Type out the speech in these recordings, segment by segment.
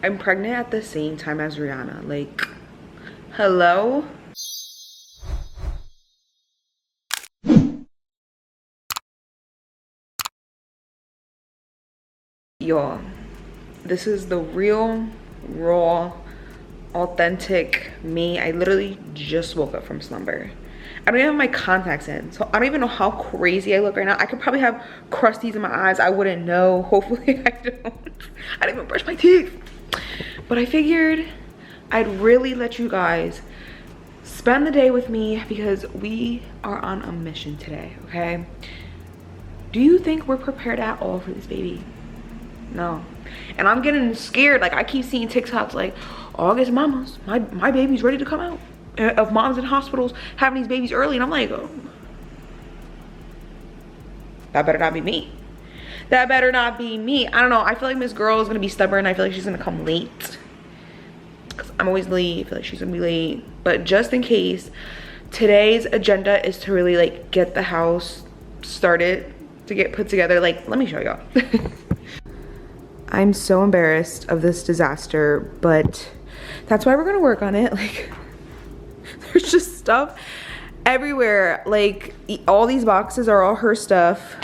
I'm pregnant at the same time as Rihanna. Like, hello? Y'all, this is the real, raw, authentic me. I literally just woke up from slumber. I don't even have my contacts in, so I don't even know how crazy I look right now. I could probably have crusties in my eyes. I wouldn't know. Hopefully I don't. I didn't even brush my teeth. But I figured I'd really let you guys spend the day with me because we are on a mission today, okay? Do you think we're prepared at all for this baby? No. And I'm getting scared. Like, I keep seeing TikToks like, August mamas, my baby's ready to come out. Of moms in hospitals having these babies early. And I'm like, oh, that better not be me. That better not be me. I don't know. I feel like Miss Girl is going to be stubborn. I feel like she's going to come late. Because I'm always late. I feel like she's going to be late. But just in case, today's agenda is to really like get the house started, to get put together. Like, let me show y'all. I'm so embarrassed of this disaster, but that's why we're going to work on it. Like, there's just stuff everywhere. Like, all these boxes are all her stuff.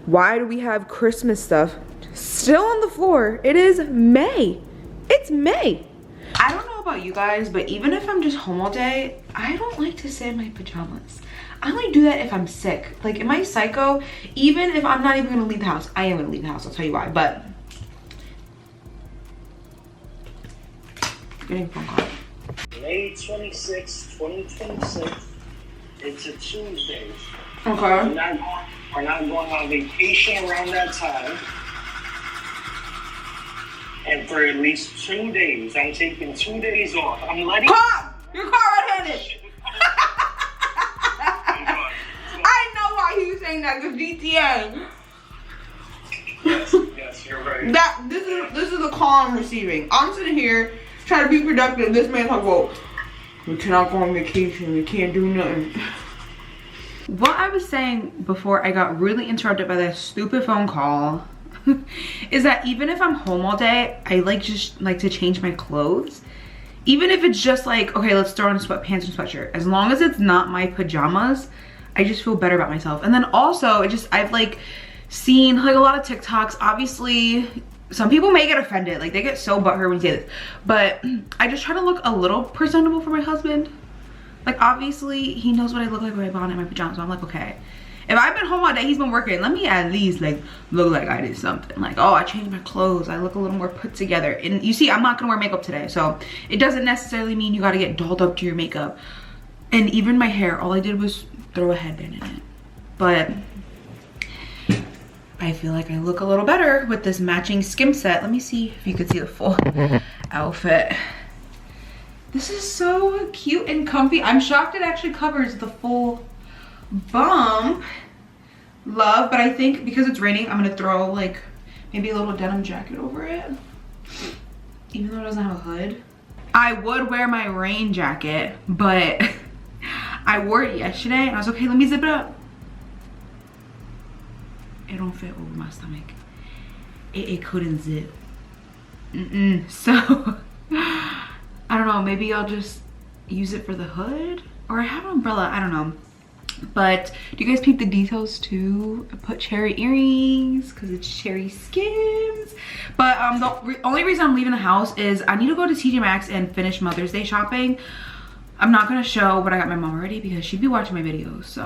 Why do we have Christmas stuff still on the floor? It is May. It's May. I don't know about you guys, but even if I'm just home all day, I don't like to sit in my pajamas. I only do that if I'm sick. Like, am I psycho? Even if I'm not even gonna leave the house. I am gonna leave the house, I'll tell you why, but. Getting a phone call. May 26, 2026. It's a Tuesday. Okay. We're not going on vacation around that time. And for at least 2 days, I'm taking 2 days off. I'm letting You're car red-handed. I know why he was saying that, because GTA. Yes, you're right. This is the call I'm receiving. I'm sitting here trying to be productive. This man talking about, we cannot go on vacation, we can't do nothing. What I was saying before I got really interrupted by that stupid phone call is that even if I'm home all day, I just like to change my clothes. Even if it's just like, okay, let's throw on sweatpants and sweatshirt. As long as it's not my pajamas, I just feel better about myself. And then also, I've like seen like a lot of TikToks. Obviously, some people may get offended. Like, they get so butthurt when you say this. But I just try to look a little presentable for my husband. Like, obviously, he knows what I look like with my bonnet and my pajamas. So I'm like, okay. If I've been home all day, he's been working, let me at least like look like I did something. Like, oh, I changed my clothes. I look a little more put together. And you see, I'm not gonna wear makeup today. So it doesn't necessarily mean you gotta get dolled up to your makeup. And even my hair, all I did was throw a headband in it. But I feel like I look a little better with this matching skim set. Let me see if you could see the full outfit. This is so cute and comfy. I'm shocked it actually covers the full bump. Love, but I think because it's raining, I'm gonna throw like maybe a little denim jacket over it. Even though it doesn't have a hood. I would wear my rain jacket, but I wore it yesterday and I was okay, let me zip it up. It don't fit over my stomach. It couldn't zip. So I don't know, maybe I'll just use it for the hood, or I have an umbrella, I don't know. But do you guys peep the details too? I put cherry earrings because it's cherry skims. But the only reason I'm leaving the house is I need to go to TJ Maxx and finish Mother's Day shopping. I'm not gonna show what I got my mom already because she'd be watching my videos, so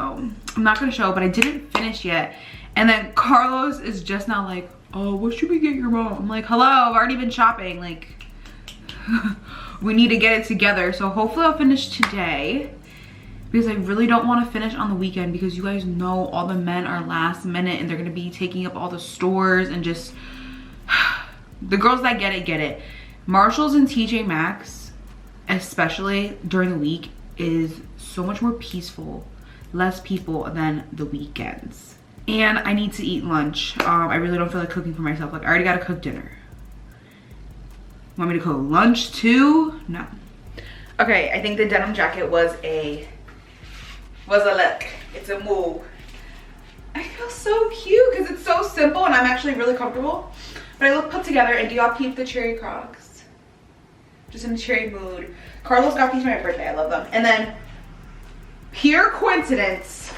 I'm not gonna show, but I didn't finish yet. And then Carlos is just now like, oh, what should we get your mom? I'm like, hello, I've already been shopping, like we need to get it together. So hopefully I'll finish today, because I really don't want to finish on the weekend, because you guys know all the men are last minute and they're gonna be taking up all the stores and just the girls that get it. Marshalls and TJ Maxx, especially during the week, is so much more peaceful, less people than the weekends. And I need to eat lunch. I really don't feel like cooking for myself. Like, I already gotta cook dinner. Want me to cook lunch too? No. Okay, I think the denim jacket was a look. It's a move. I feel so cute because it's so simple and I'm actually really comfortable. But I look put together, and do y'all peep the cherry Crocs? Just in a cherry mood. Carlos got these for my birthday. I love them. And then, pure coincidence,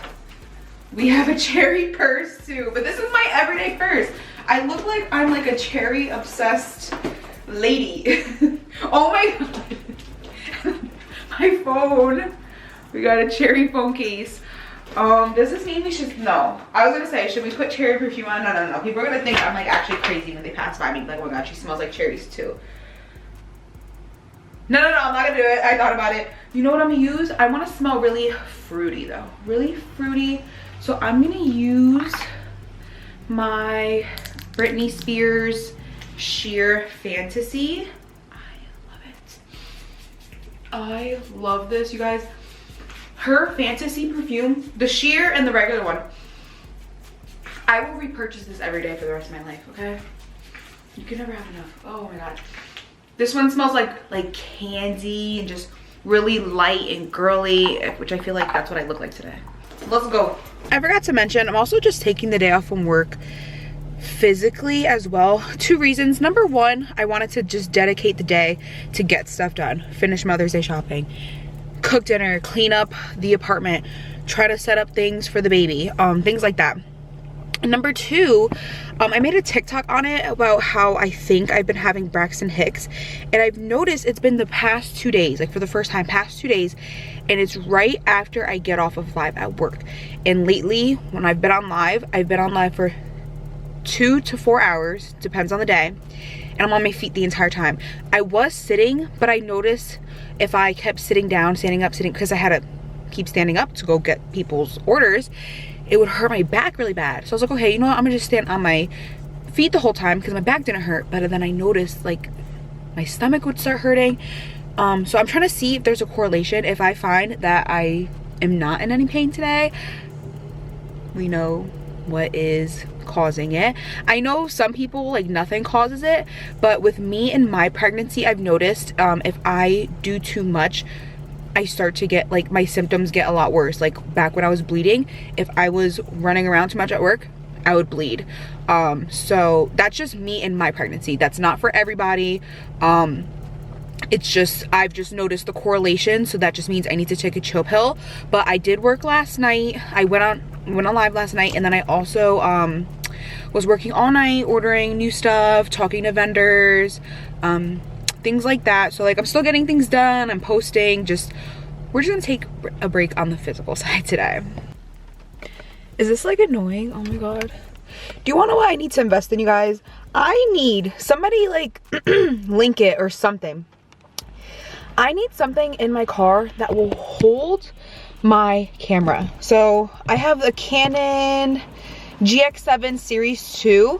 we have a cherry purse too. But this is my everyday purse. I look like I'm like a cherry obsessed lady. Oh my god. My phone. We got a cherry phone case. Does this mean we should, no. I was gonna say, should we put cherry perfume on? No. People are gonna think I'm like actually crazy when they pass by me. Like, oh my god, she smells like cherries too. No, I'm not gonna do it. I thought about it. You know what I'm gonna use? I wanna smell really fruity though. Really fruity. So I'm gonna use my Britney Spears Sheer Fantasy. I love it. I love this, you guys. Her Fantasy perfume, the sheer and the regular one, I will repurchase this every day for the rest of my life, okay? You can never have enough. Oh my god. This one smells like candy and just really light and girly, which I feel like that's what I look like today. Let's go. I forgot to mention, I'm also just taking the day off from work physically as well. 2 reasons. Number 1, I wanted to just dedicate the day to get stuff done. Finish Mother's Day shopping. Cook dinner, clean up the apartment, try to set up things for the baby, things like that. And number 2, I made a TikTok on it about how I think I've been having Braxton Hicks, and I've noticed it's been the past 2 days, like for the first time, past 2 days, and it's right after I get off of live at work. And lately, when I've been on live for 2 to 4 hours, depends on the day, and I'm on my feet the entire time. I was sitting, but I noticed if I kept sitting down, standing up, sitting, because I had to keep standing up to go get people's orders, it would hurt my back really bad. So I was like, okay, you know what, I'm gonna just stand on my feet the whole time because my back didn't hurt. But then I noticed like my stomach would start hurting. So I'm trying to see if there's a correlation. If I find that I am not in any pain today, we know what is causing it. I know some people like nothing causes it, but with me and my pregnancy, I've noticed if I do too much, I start to get like my symptoms get a lot worse. Like back when I was bleeding, if I was running around too much at work, I would bleed. So that's just me and my pregnancy. That's not for everybody. It's just, I've just noticed the correlation, so that just means I need to take a chill pill. But I did work last night. I went on live last night, and then I also was working all night ordering new stuff, talking to vendors, things like that. So like I'm still getting things done, I'm posting, we're just gonna take a break on the physical side today. Is this like annoying? Oh my god. Do you want to know what I need to invest in, you guys? I need somebody like link it or something. I need something in my car that will hold my camera. So I have a Canon GX7 Series 2,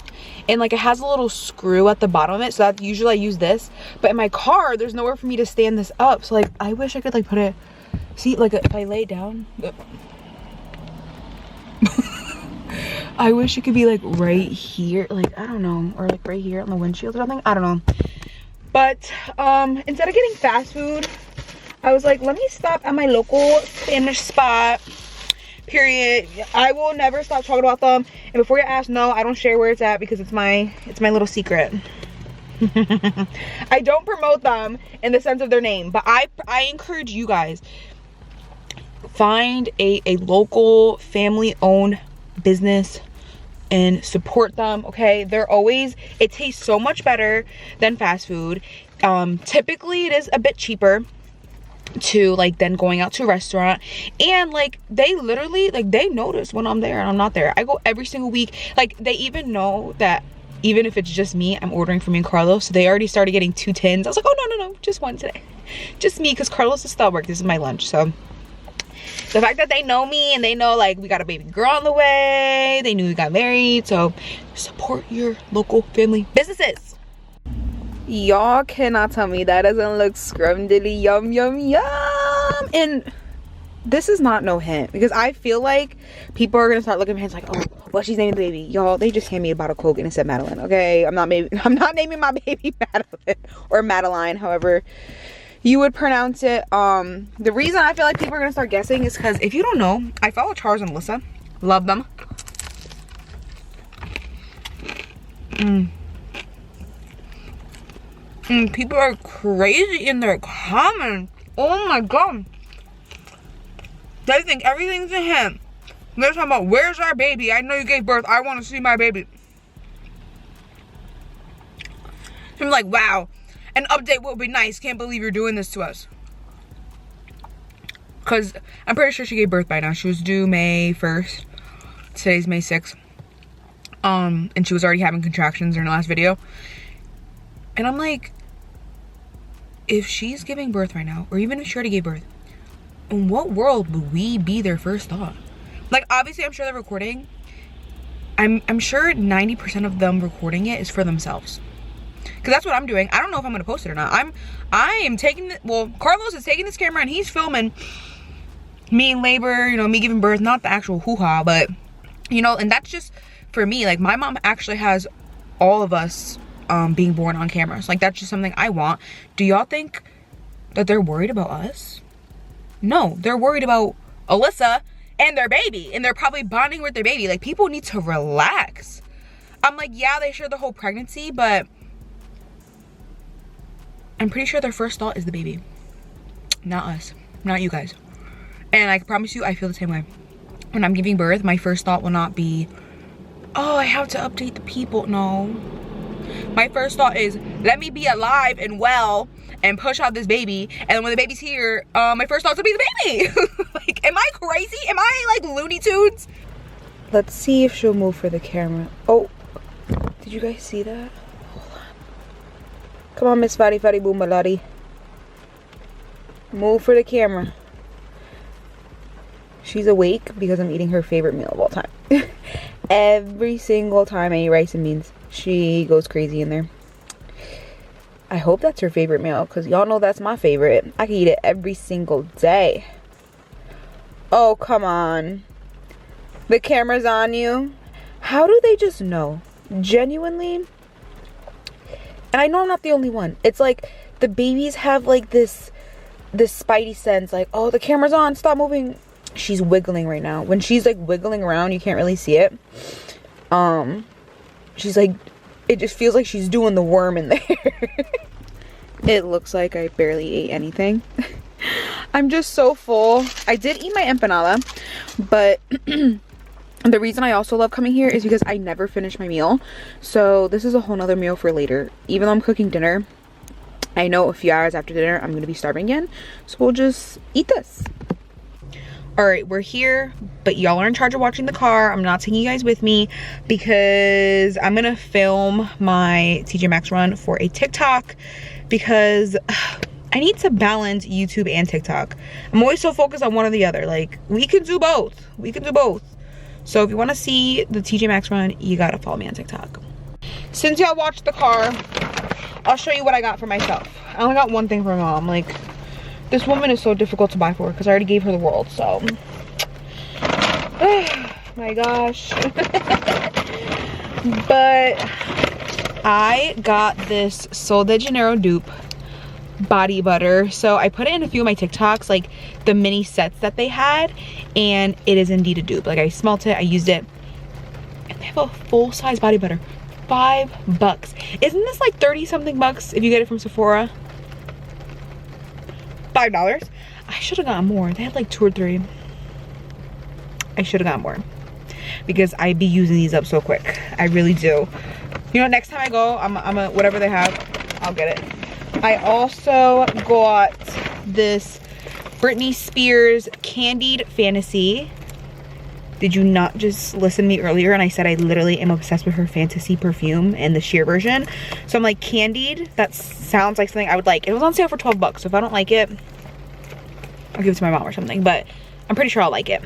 and like it has a little screw at the bottom of it, so that usually I use this. But in my car, there's nowhere for me to stand this up. So like I wish I could like put it, see, like if I lay it down, I wish it could be like right here, like I don't know, or like right here on the windshield or something. I don't know. But instead of getting fast food, I was like, let me stop at my local Spanish spot. Period. I will never stop talking about them. And before you ask, no, I don't share where it's at because it's my little secret. I don't promote them in the sense of their name, but I encourage you guys, find a local family-owned business and support them. Okay, they're always, it tastes so much better than fast food. Typically it is a bit cheaper to like than going out to a restaurant, and like they literally like they notice when I'm there and I'm not there. I go every single week. Like they even know that even if it's just me, I'm ordering for me and Carlos, so they already started getting 2 tins. I was like, oh no, just one today, just me, because Carlos is still at work. This is my lunch. So the fact that they know me and they know like we got a baby girl on the way, they knew we got married. So support your local family businesses. Y'all cannot tell me that doesn't look scrumdiddly yum yum yum. And this is not no hint, because I feel like people are gonna start looking at me and like, oh, well, she's naming the baby. Y'all, they just handed me a bottle of Coke and it said Madeline. Okay, I'm not naming my baby Madeline or Madeline, however you would pronounce it. The reason I feel like people are gonna start guessing is because if you don't know, I follow Charles and Alyssa. Love them. And people are crazy in their comments. Oh my god. They think everything's a him. They're talking about, where's our baby? I know you gave birth. I want to see my baby. I'm like, wow. An update would be nice. Can't believe you're doing this to us. Because I'm pretty sure she gave birth by now. She was due May 1st. Today's May 6th. And she was already having contractions in her last video. And I'm like, if she's giving birth right now, or even if she already gave birth, in what world would we be their first thought? Like, obviously, I'm sure they're recording. I'm sure 90% of them recording it is for themselves. Because that's what I'm doing. I don't know if I'm going to post it or not. I am taking, well, Carlos is taking this camera and he's filming me in labor, you know, me giving birth, not the actual hoo-ha, but, you know, and that's just for me. Like, my mom actually has all of us being born on cameras. Like, that's just something I want. Do y'all think that they're worried about us? No, they're worried about Alyssa and their baby, and they're probably bonding with their baby. Like, people need to relax. I'm like, yeah, they shared the whole pregnancy, but I'm pretty sure their first thought is the baby, not us, not you guys. And I promise you, I feel the same way. When I'm giving birth, my first thought will not be, oh, I have to update the people. No, my first thought is, let me be alive and well and push out this baby, and then when the baby's here, my first thought will be the baby. Like, am I crazy? Am I like Looney Tunes? Let's see if she'll move for the camera. Oh, did you guys see that? Hold on. Come on, Miss Fatty Fatty Boom Baladi. Move for the camera. She's awake because I'm eating her favorite meal of all time. Every single time I eat rice and beans, she goes crazy in there. I hope that's her favorite meal, because y'all know that's my favorite. I can eat it every single day. Oh, come on. The camera's on you. How do they just know? Genuinely. And I know I'm not the only one. It's like the babies have like this spidey sense. Like, oh, the camera's on. Stop moving. She's wiggling right now. When she's like wiggling around, you can't really see it. She's like, it just feels like she's doing the worm in there. It looks like I barely ate anything. I'm just so full. I did eat my empanada, but the reason I also love coming here is because I never finish my meal. So this is a whole nother meal for later. Even though I'm cooking dinner, I know a few hours after dinner I'm gonna be starving again. So we'll just eat this. All right, we're here, but y'all are in charge of watching the car. I'm not taking you guys with me because I'm gonna film my TJ Maxx run for a TikTok, because I need to balance YouTube and TikTok. I'm always so focused on one or the other. Like, we can do both. We can do both. So if you want to see the TJ Maxx run, you gotta follow me on TikTok. Since y'all watched the car, I'll show you what I got for myself. I only got one thing for my mom. Like, this woman is so difficult to buy for because I already gave her the world, so. My gosh. But I got this Sol de Janeiro dupe body butter. So I put it in a few of my TikToks, like the mini sets that they had, and it is indeed a dupe. Like, I smelt it, I used it, and they have a full-size body butter. $5. Isn't this like 30 something bucks if you get it from Sephora? $5. I should have gotten more. They had like 2 or 3. I should have gotten more because I'd be using these up so quick. I really do. You know, next time I go, I'm a whatever they have, I'll get it. I also got this Britney Spears Candied Fantasy. Did you not just listen to me earlier and I said I literally am obsessed with her Fantasy perfume and the sheer version? So I'm like, Candied, that sounds like something I would like. It was on sale for 12 bucks. So if I don't like it, I'll give it to my mom or something, but I'm pretty sure I'll like it.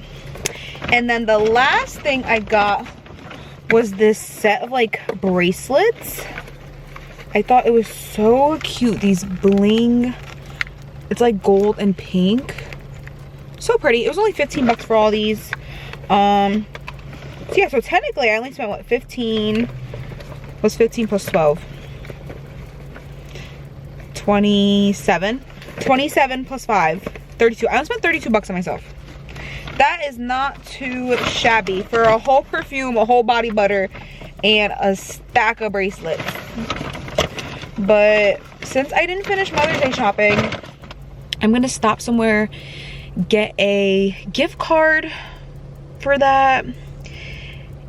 And then the last thing I got was this set of like bracelets. I thought it was so cute. These bling, it's like gold and pink. So pretty. It was only 15 bucks for all these. So yeah, so technically I only spent what, 15 plus 15 plus 12, 27 plus 5, 32. I only spent 32 bucks on myself. That is not too shabby for a whole perfume, a whole body butter, and a stack of bracelets. But since I didn't finish Mother's Day shopping, I'm gonna stop somewhere, get a gift card for that,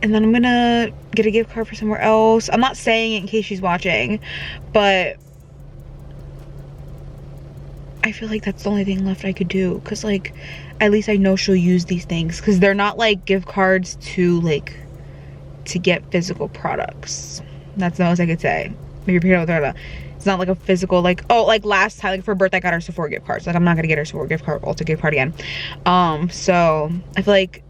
and then I'm gonna get a gift card for somewhere else. I'm not saying it in case she's watching, but I feel like that's the only thing left I could do, because like at least I know she'll use these things, because they're not like gift cards to like to get physical products. That's the most I could say. Maybe forget what they're about. It's not like a physical, like, oh, like last time, like for her birthday I got her Sephora gift cards. Like I'm not gonna get her Sephora gift card, Ulta gift card again. So I feel like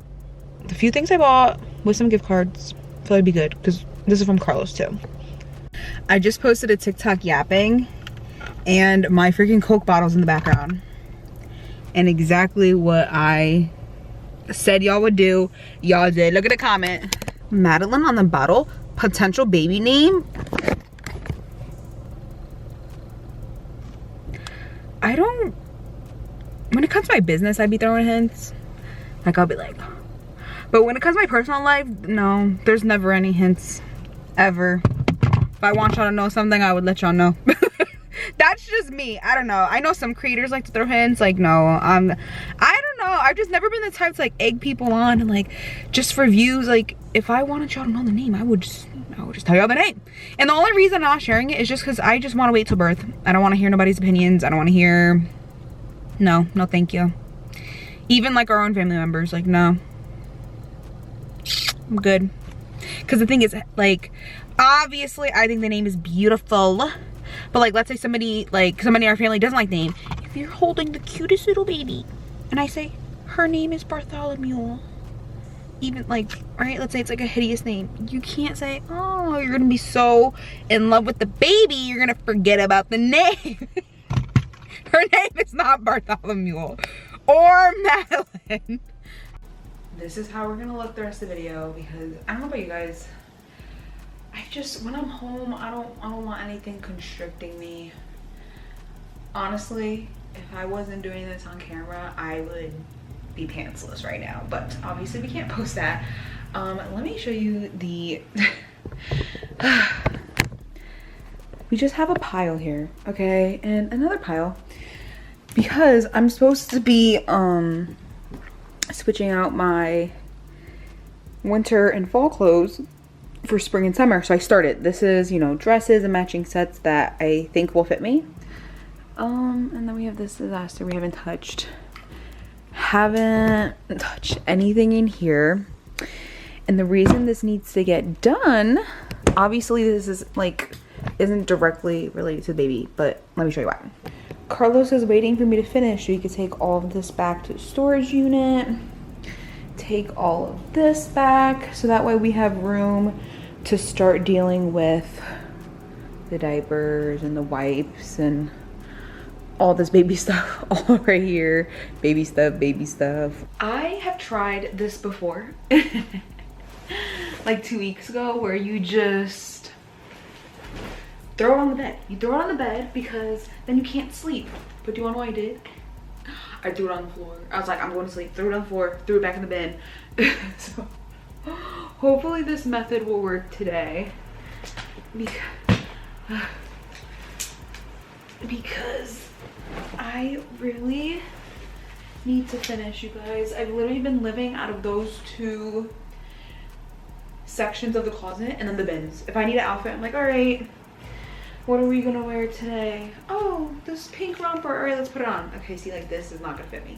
the few things I bought with some gift cards, I feel like it'd be good, because this is from Carlos too. I just posted a TikTok yapping, and my freaking Coke bottle's in the background. And exactly what I said y'all would do, y'all did. Look at the comment. Madeline on the bottle, potential baby name. I don't, when it comes to my business, I'd be throwing hints. Like I'll be like, but when it comes to my personal life, no, there's never any hints, ever. If I want y'all to know something, I would let y'all know. That's just me. I don't know. I know some creators like to throw hints. Like, no, I don't know. I've just never been the type to like egg people on and like just for views. Like, if I wanted y'all to know the name, I would just tell y'all the name. And the only reason I'm not sharing it is just because I just want to wait till birth. I don't want to hear nobody's opinions. I don't want to hear. No, thank you. Even like our own family members, like, no, I'm good. Because the thing is, like, obviously I think the name is beautiful. But like, let's say somebody in our family doesn't like the name. If you're holding the cutest little baby and I say, her name is Bartholomew. Even like, right, let's say it's like a hideous name. You can't say, oh, you're gonna be so in love with the baby, you're gonna forget about the name. Her name is not Bartholomew or Madeline. This is how we're gonna look the rest of the video, because I don't know about you guys. I just, when I'm home, I don't want anything constricting me. Honestly, if I wasn't doing this on camera, I would be pantsless right now. But obviously we can't post that. Let me show you the, we just have a pile here, okay? And another pile, because I'm supposed to be switching out my winter and fall clothes for spring and summer. So I started, this is, you know, dresses and matching sets that I think will fit me. And then we have this disaster we haven't touched anything in here. And the reason this needs to get done, obviously this is like isn't directly related to the baby, but let me show you why. Carlos is waiting for me to finish so he could take all of this back to the storage unit, take all of this back, so that way we have room to start dealing with the diapers and the wipes and all this baby stuff all right here. Baby stuff. I have tried this before. Like 2 weeks ago, where you just throw it on the bed. You throw it on the bed because then you can't sleep. But do you want to know what I did? I threw it on the floor. I was like, I'm going to sleep. Threw it on the floor, threw it back in the bin. So hopefully this method will work today. Because I really need to finish, you guys. I've literally been living out of those two sections of the closet and then the bins. If I need an outfit, I'm like, all right, what are we gonna wear today? Oh, this pink romper. All right, let's put it on. Okay, see, like this is not gonna fit me.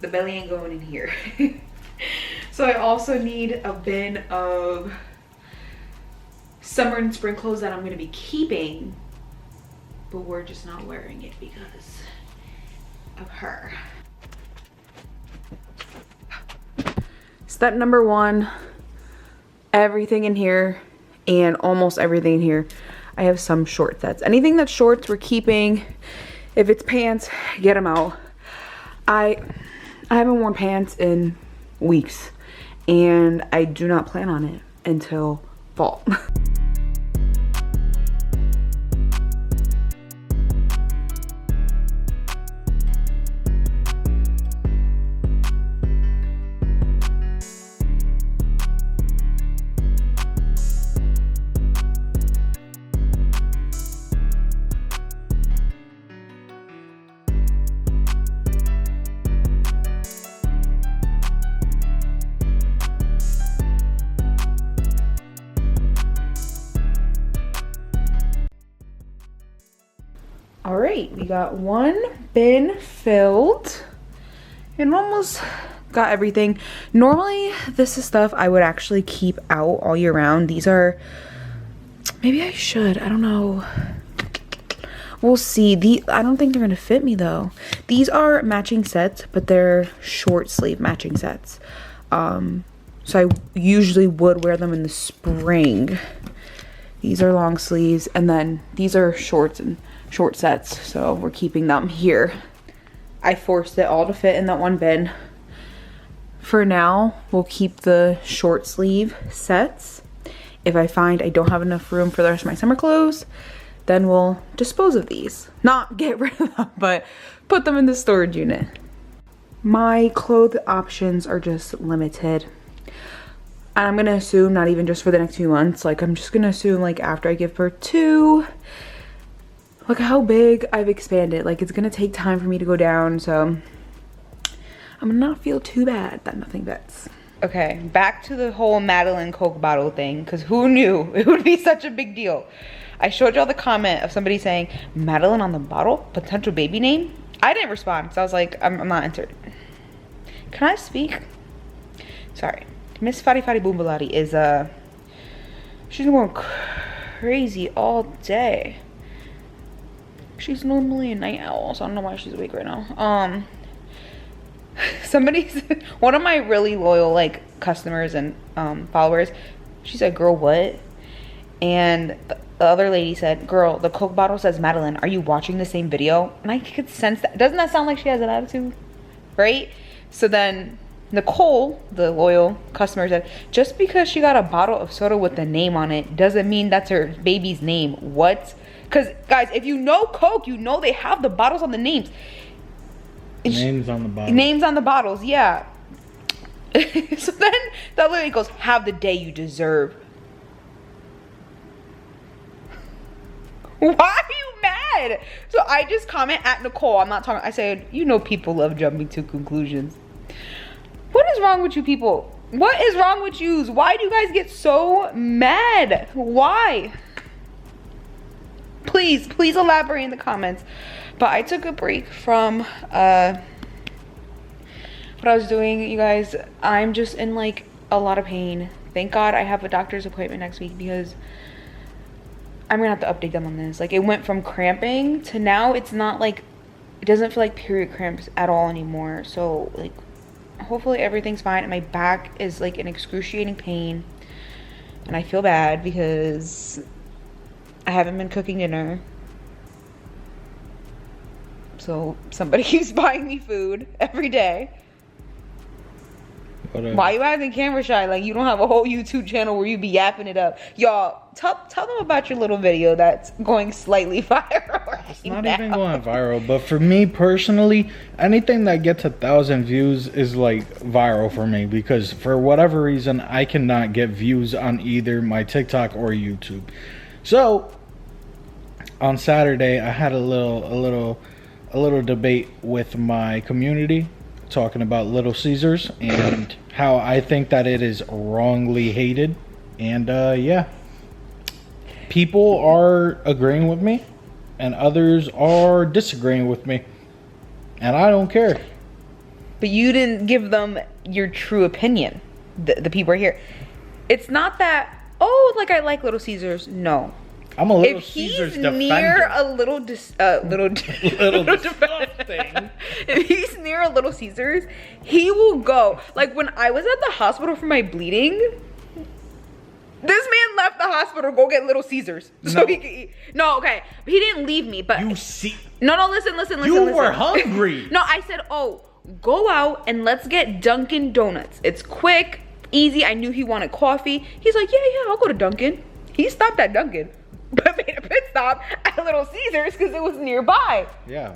The belly ain't going in here. So I also need a bin of summer and spring clothes that I'm gonna be keeping, but we're just not wearing it because of her. Step number one, everything in here and almost everything in here. I have some short sets. Anything that's shorts we're keeping. If it's pants, get them out. I haven't worn pants in weeks and I do not plan on it until fall. All right, we got one bin filled and almost got everything. Normally, this is stuff I would actually keep out all year round. These are, maybe I should, I don't know. We'll see. I don't think they're gonna fit me though. These are matching sets, but they're short sleeve matching sets. So I usually would wear them in the spring. These are long sleeves, and then these are shorts and short sets, so we're keeping them here. I forced it all to fit in that one bin. For now, we'll keep the short sleeve sets. If I find I don't have enough room for the rest of my summer clothes, then we'll dispose of these. Not get rid of them, but put them in the storage unit. My clothes options are just limited. I'm gonna assume not even just for the next few months. Like, I'm just gonna assume like after I give birth to, look how big I've expanded. Like, it's gonna take time for me to go down, so I'm gonna not feel too bad that nothing fits. Okay, back to the whole Madeline Coke bottle thing, because who knew it would be such a big deal? I showed y'all the comment of somebody saying, Madeline on the bottle, potential baby name? I didn't respond, because I was like, I'm not entered. Can I speak? Sorry. Miss Fadi Fadi Boombalati is, she's going crazy all day. She's normally a night owl, so I don't know why she's awake right now. One of my really loyal, like, customers and, followers, she said, girl, what? And the other lady said, girl, the Coke bottle says Madeline. Are you watching the same video? And I could sense that. Doesn't that sound like she has an attitude? Right? So then Nicole, the loyal customer, said, just because she got a bottle of soda with the name on it doesn't mean that's her baby's name. What? Because, guys, if you know Coke, you know they have the bottles on the names. Names on the bottles. Names on the bottles, yeah. So then the other lady goes, have the day you deserve. Why are you mad? So I just comment at Nicole. I'm not talking. I said, you know people love jumping to conclusions. What is wrong with you people? What is wrong with you? Why do you guys get so mad? Why? Please elaborate in the comments. But I took a break from what I was doing, you guys. I'm just in like a lot of pain. Thank God I have a doctor's appointment next week because I'm gonna have to update them on this. Like, it went from cramping to now it's not like, it doesn't feel like period cramps at all anymore. So like, hopefully everything's fine. And my back is like in excruciating pain. And I feel bad because I haven't been cooking dinner. So somebody keeps buying me food every day. Whatever. Why you acting camera shy? Like, you don't have a whole YouTube channel where you be yapping it up. Y'all, tell them about your little video that's going slightly viral right It's not now. even going viral, but for me personally, anything that gets 1,000 views is like viral for me, because for whatever reason I cannot get views on either my TikTok or YouTube. So on Saturday I had a little debate with my community talking about Little Caesars and how I think that it is wrongly hated. And yeah, people are agreeing with me and others are disagreeing with me, and I don't care. But you didn't give them your true opinion. The people are here. It's not that, oh, like, I like Little Caesars. No. I'm a Little If Caesars he's defender. near a little little disgusting. If he's near a Little Caesars, he will go. Like, when I was at the hospital for my bleeding, this man left the hospital to go get Little Caesars so No. he could eat. No, okay, he didn't leave me, but You see, no, listen. you were hungry. No, I said, oh, go out and let's get Dunkin' Donuts. It's quick, easy. I knew he wanted coffee. He's like, yeah, I'll go to Dunkin'. He stopped at Dunkin', but made a pit stop at Little Caesars because it was nearby. Yeah.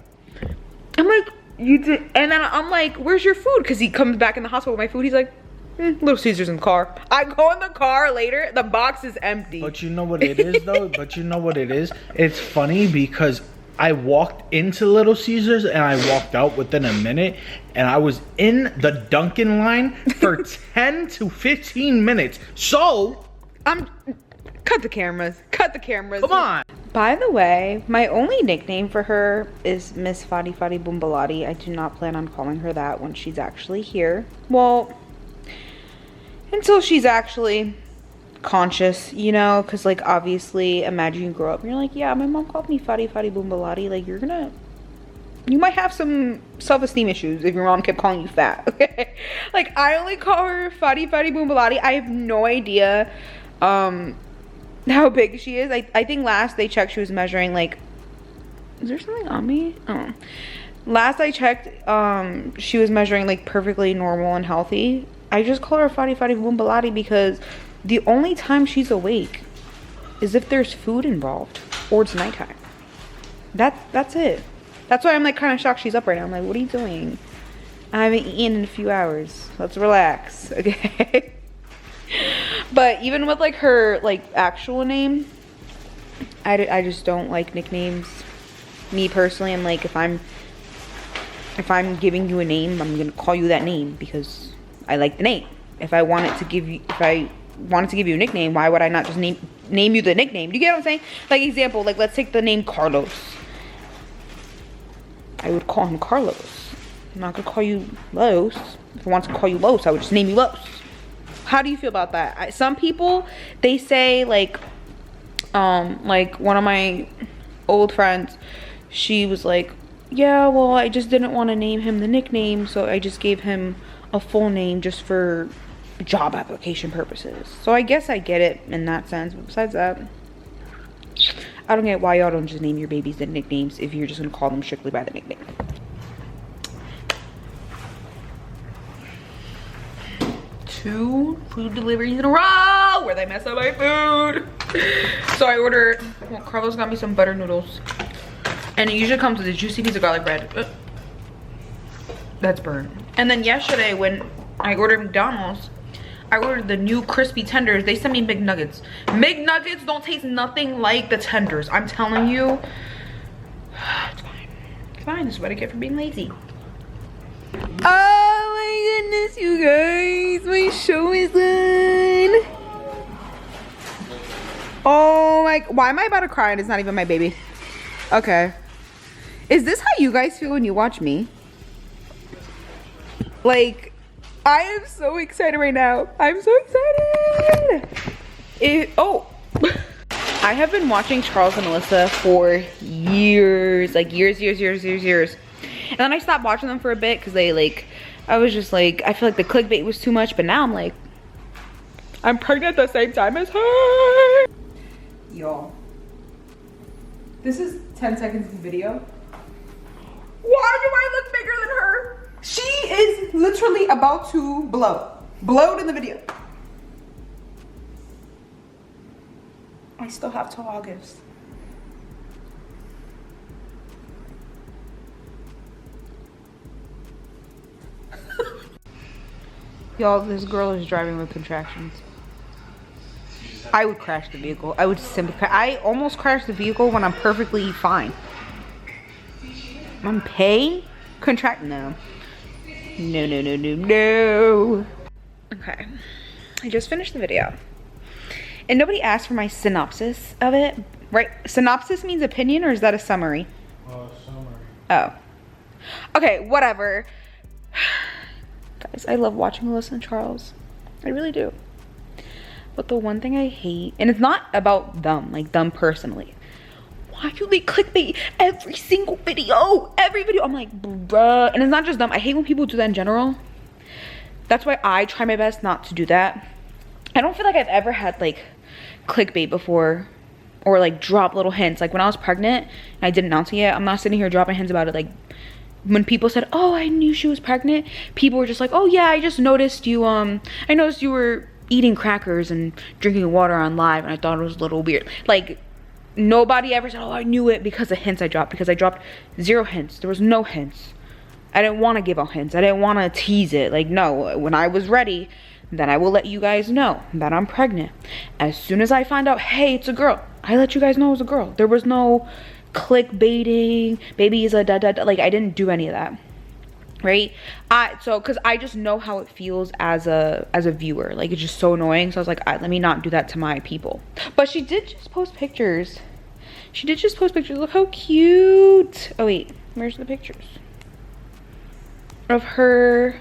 I'm like, you did, and then I'm like, where's your food? Because he comes back in the hospital with my food. He's like, Little Caesars in the car. I go in the car later, the box is empty. But you know what it is though? It's funny because I walked into Little Caesars and I walked out within a minute, and I was in the Dunkin' line for 10 to 15 minutes. So Cut the cameras. Cut the cameras. Come on. By the way, my only nickname for her is Miss Fadi Fadi Boombalati. I do not plan on calling her that when she's actually here. Well, until she's actually conscious, you know, because like obviously imagine you grow up and you're like, yeah, my mom called me Fadi Fadi Boombalati. Like you might have some self-esteem issues if your mom kept calling you fat. Okay, like I only call her Fadi Fadi Boombalati. I have no idea how big she is. I think last they checked she was measuring like, is there something on me? Oh, last I checked she was measuring like perfectly normal and healthy. I just call her Fadi Fadi Boombalati because the only time she's awake is if there's food involved or it's nighttime. That's it. That's why I'm like kind of shocked she's up right now. I'm like, what are you doing? I haven't eaten in a few hours. Let's relax, okay? But even with like her like actual name, I just don't like nicknames. Me personally, I'm like, if I'm giving you a name, I'm gonna call you that name because I like the name. If I wanted to give you a nickname, why would I not just name you the nickname? Do you get what I'm saying? Like example, like let's take the name Carlos. I would call him Carlos. I'm not gonna call you Los. If I want to call you Los, I would just name you Los. How do you feel about that? Some people, they say like one of my old friends, she was like, yeah, well, I just didn't want to name him the nickname, so I just gave him a full name just for job application purposes. So I guess I get it in that sense, but besides that, I don't get why y'all don't just name your babies the nicknames if you're just gonna call them strictly by the nickname. 2 food deliveries in a row where they mess up my food. So I ordered, well, Carlos got me some butter noodles, and it usually comes with a juicy piece of garlic bread. That's burnt. And then yesterday when I ordered McDonald's, I ordered the new crispy tenders. They sent me McNuggets. McNuggets don't taste nothing like the tenders. I'm telling you. It's fine. It's fine. This is what I get for being lazy. Oh my goodness, you guys. My show is done. Oh my. Why am I about to cry and it's not even my baby? Okay. Is this how you guys feel when you watch me? Like, I am so excited right now. I'm so excited. I have been watching Charles and Alyssa for years, like years. And then I stopped watching them for a bit because they like, I was just like, I feel like the clickbait was too much, but now I'm like, I'm pregnant at the same time as her. Y'all, this is 10 seconds of video. Why do I look bigger than her? She is literally about to blow. Blowed in the video. I still have till August. Y'all, this girl is driving with contractions. I would crash the vehicle. I would simply crash. I almost crashed the vehicle when I'm perfectly fine. I'm pain? No. No. Okay. I just finished the video. And nobody asked for my synopsis of it, right? Synopsis means opinion, or is that a summary? Summary. Oh. Okay, whatever. Guys, I love watching Alyssa and Charles. I really do. But the one thing I hate, and it's not about them, like them personally. Why do they clickbait every single video? Every video. I'm like, bruh. And it's not just them. I hate when people do that in general. That's why I try my best not to do that. I don't feel like I've ever had like clickbait before, or like drop little hints. Like when I was pregnant and I didn't announce it yet, I'm not sitting here dropping hints about it. Like when people said, oh, I knew she was pregnant, people were just like, oh yeah, I just noticed you, I noticed you were eating crackers and drinking water on live, and I thought it was a little weird. Like, nobody ever said, oh, I knew it because of hints I dropped, because I dropped 0 hints. There was no hints. I didn't want to give out hints. I didn't want to tease it. Like, no, when I was ready, then I will let you guys know that I'm pregnant. As soon as I find out, hey, it's a girl, I let you guys know it was a girl. There was no clickbaiting, baby is a da da da. Like, I didn't do any of that. right? So because I just know how it feels as a viewer. Like, it's just so annoying. So I was like, let me not do that to my people. But she did just post pictures. Look how cute. Oh wait, where's the pictures of her?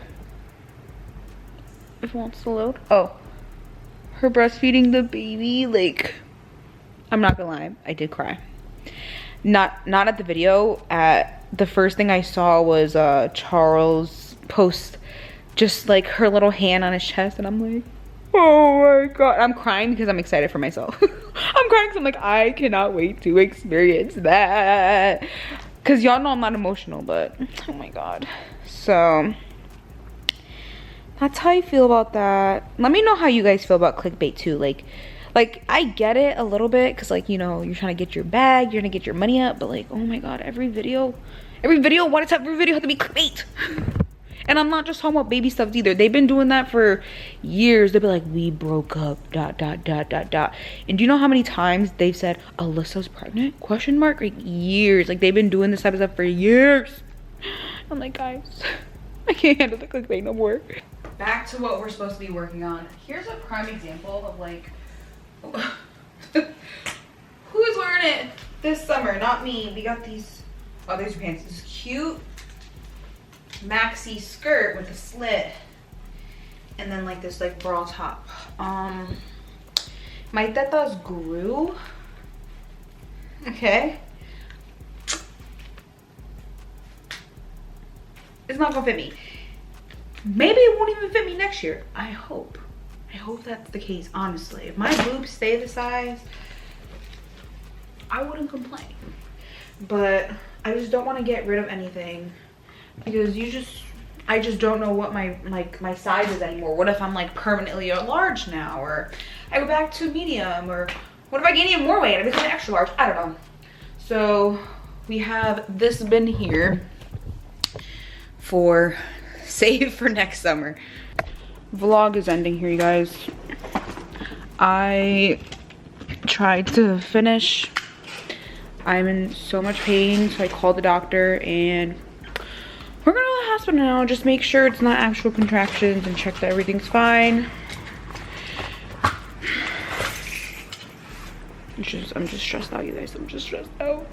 If it wants to load. Oh, her breastfeeding the baby. Like, I'm not gonna lie, I did cry. Not at the video. The first thing I saw was Charles post just like her little hand on his chest, and I'm like, oh my god. I'm crying because I'm excited for myself. I'm crying because I'm like, I cannot wait to experience that. Because y'all know I'm not emotional, but oh my god. So that's how I feel about that. Let me know how you guys feel about clickbait too. Like I get it a little bit, because like, you know, you're trying to get your bag, you're gonna get your money up, but like, oh my god, every video why does every video have to be clickbait? And I'm not just talking about baby stuff either. They've been doing that for years. They'll be like, we broke up, ... And do you know how many times they've said Alyssa's pregnant? ? Like, years. Like, they've been doing this type of stuff for years. I'm like, guys, I can't handle the clickbait no more. Back to what we're supposed to be working on. Here's a prime example of like who's wearing it this summer? Not me. We got these. Oh, there's your pants. This cute maxi skirt with a slit, and then like this like bra top. My tetas grew. Okay. It's not gonna fit me. Maybe it won't even fit me next year. I hope that's the case, honestly. If my boobs stay the size, I wouldn't complain. But I just don't want to get rid of anything, because I just don't know what my size is anymore. What if I'm like permanently a large now, or I go back to medium, or what if I gain even more weight? I become an extra large. I don't know. So we have this bin here for save for next summer. Vlog is ending here, you guys. I tried to finish. I'm in so much pain, so I called the doctor, and we're gonna go to the hospital now. Just make sure it's not actual contractions and check that everything's fine. I'm just stressed out, you guys. I'm just stressed out.